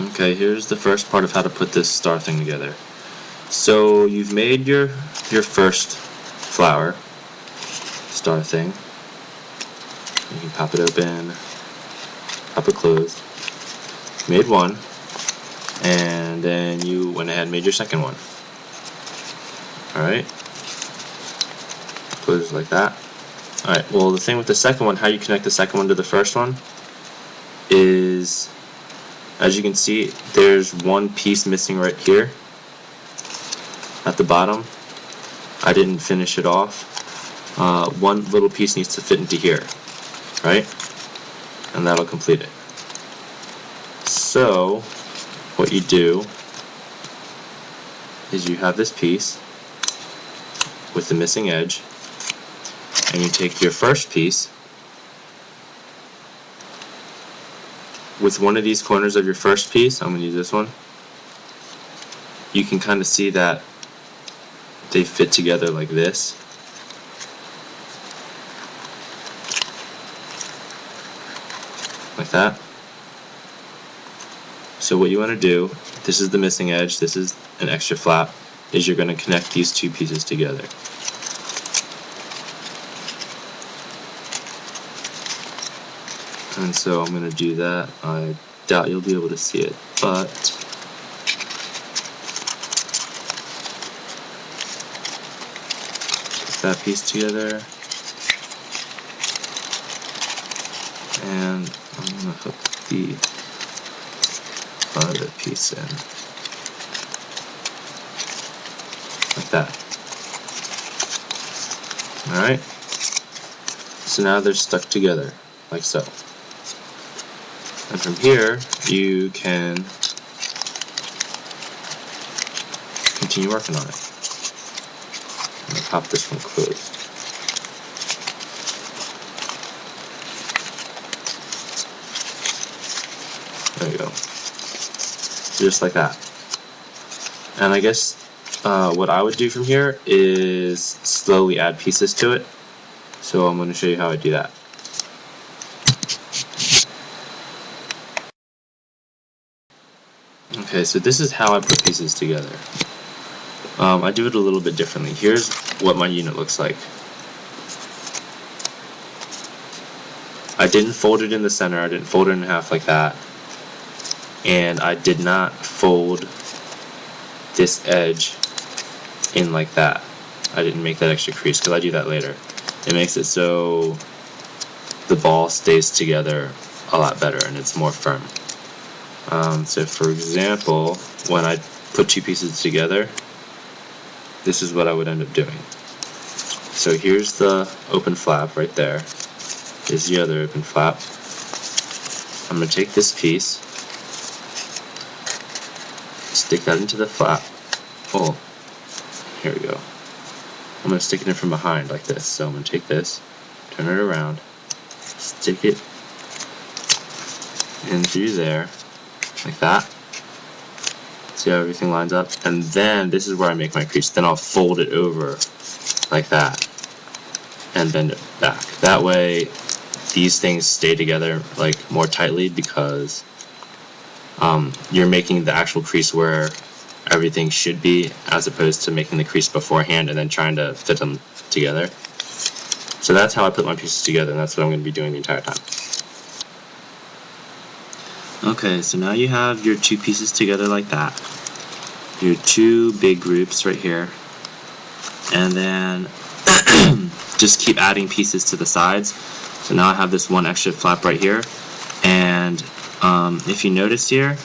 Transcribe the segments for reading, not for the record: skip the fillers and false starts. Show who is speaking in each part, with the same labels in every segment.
Speaker 1: Okay, here's the first part of how to put this star thing together. So you've made your first flower star thing. You can pop it open, pop it closed. Made one, and then you went ahead and made your second one. Alright, close like that. Alright, well, the thing with the second one, how you connect the second one to the first one is, as you can see, there's one piece missing right here at the bottom. I didn't finish it off. One little piece needs to fit into here, right? And that'll complete it. So what you do is you have this piece with the missing edge, and you take your first piece with one of these corners of your first piece. I'm going to use this one. You can kind of see that they fit together like this. Like that. So what you want to do, this is the missing edge, this is an extra flap, is you're going to connect these two pieces together. And so I'm going to do that. I doubt you'll be able to see it, but put that piece together, and I'm going to hook the other piece in like that. Alright, so now they're stuck together like so. And from here you can continue working on it. I'm going to pop this one closed. There you go. Just like that. And I guess what I would do from here is slowly add pieces to it. So I'm going to show you how I do that. Okay, so this is how I put pieces together. I do it a little bit differently. Here's what my unit looks like. I didn't fold it in the center, I didn't fold it in half like that. And I did not fold this edge in like that. I didn't make that extra crease because I do that later. It makes it so the ball stays together a lot better and it's more firm. So for example, when I put two pieces together, this is what I would end up doing. So here's the open flap right there. Here's the other open flap. I'm going to take this piece, stick that into the flap. Oh, here we go. I'm going to stick it in from behind like this. So I'm going to take this, turn it around, stick it in through there, like that. See how everything lines up? And then this is where I make my crease. Then I'll fold it over like that and bend it back. That way these things stay together like more tightly because you're making the actual crease where everything should be, as opposed to making the crease beforehand and then trying to fit them together. So that's how I put my pieces together, and that's what I'm going to be doing the entire time. Okay, so now you have your two pieces together like that. Your two big groups right here. And then just keep adding pieces to the sides. So now I have this one extra flap right here. And if you notice here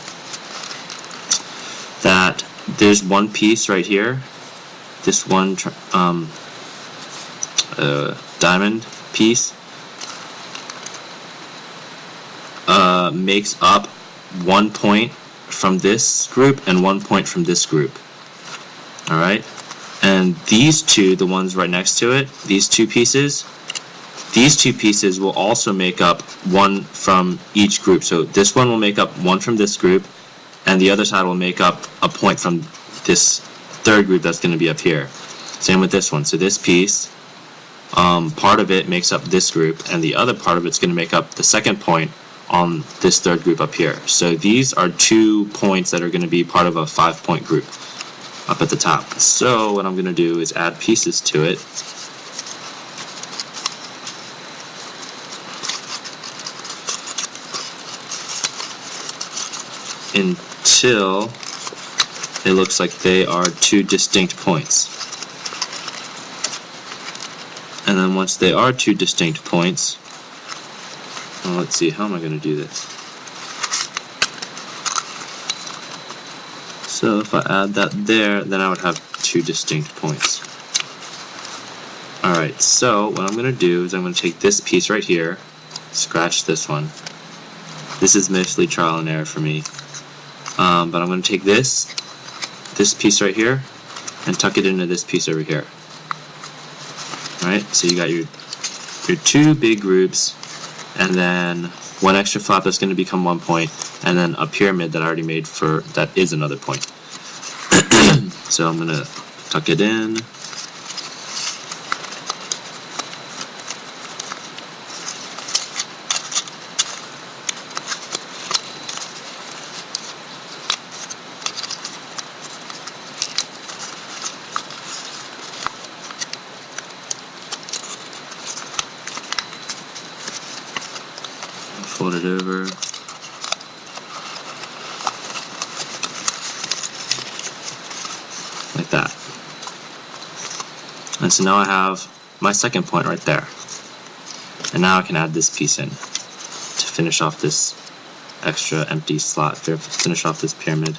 Speaker 1: that there's one piece right here, this one diamond piece makes up 1 point from this group and 1 point from this group. Alright? And these two, the ones right next to it, these two pieces will also make up one from each group. So this one will make up one from this group, and the other side will make up a point from this third group that's going to be up here. Same with this one. So this piece, part of it makes up this group, and the other part of it's going to make up the second point on this third group up here. So these are 2 points that are going to be part of a 5-point group up at the top. So what I'm going to do is add pieces to it. Until it looks like they are 2 distinct points. And then once they are 2 distinct points, well, let's see, how am I going to do this? So if I add that there, then I would have 2 distinct points. Alright, so what I'm going to do is I'm going to take this piece right here, scratch this one. This is mostly trial and error for me. But I'm going to take this piece right here, and tuck it into this piece over here. Alright, so you got your 2 big groups, and then 1 extra flap that's going to become 1 point, and then a pyramid that I already made for that is another point. So I'm going to tuck it in. Fold it over. Like that. And so now I have my second point right there. And now I can add this piece in to finish off this extra empty slot, finish off this pyramid.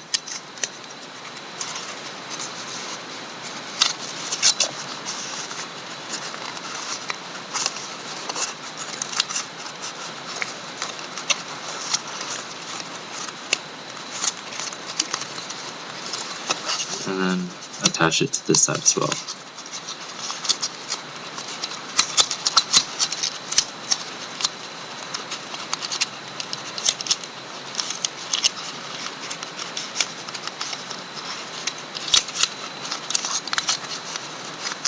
Speaker 1: And then attach it to this side as well.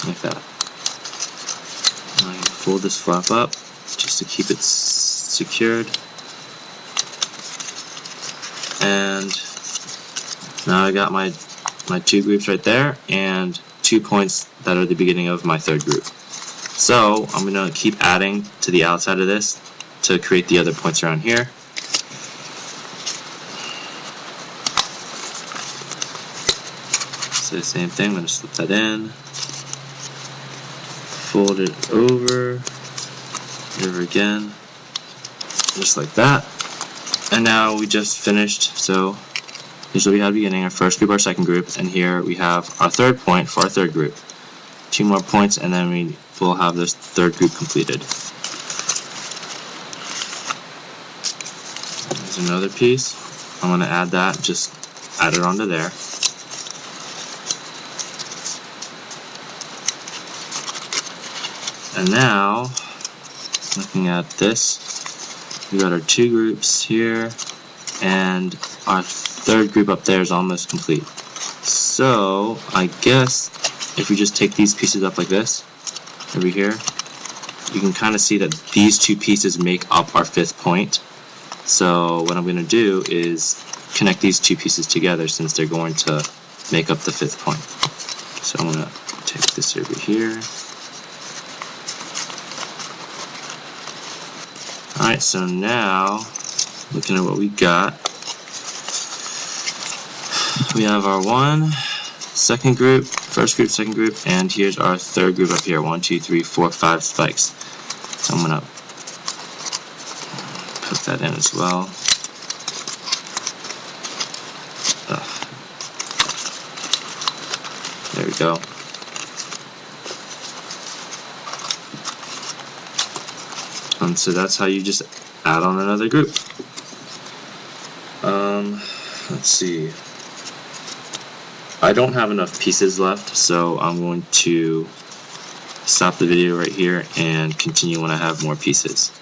Speaker 1: Like that. I can fold this flap up just to keep it secured. And now I got my 2 groups right there and 2 points that are the beginning of my third group. So I'm going to keep adding to the outside of this to create the other points around here. So the same thing, I'm going to slip that in, fold it over again, just like that. And now we just finished. So here's what we had at the beginning, our first group, our second group, and here we have our third point for our third group. 2 more points, and then we will have this third group completed. There's another piece. I'm going to add that, just add it onto there. And now, looking at this, we got our 2 groups here, and our third group up there is almost complete. So I guess if we just take these pieces up like this over here, you can kind of see that these 2 pieces make up our 5th point. So what I'm going to do is connect these 2 pieces together since they're going to make up the 5th point. So I'm going to take this over here. Alright, so now looking at what we got, we have our 1, second group, first group, second group, and here's our third group up here. 1, 2, 3, 4, 5 spikes. So I'm going to put that in as well. There we go. And so that's how you just add on another group. Let's see. I don't have enough pieces left, so I'm going to stop the video right here and continue when I have more pieces.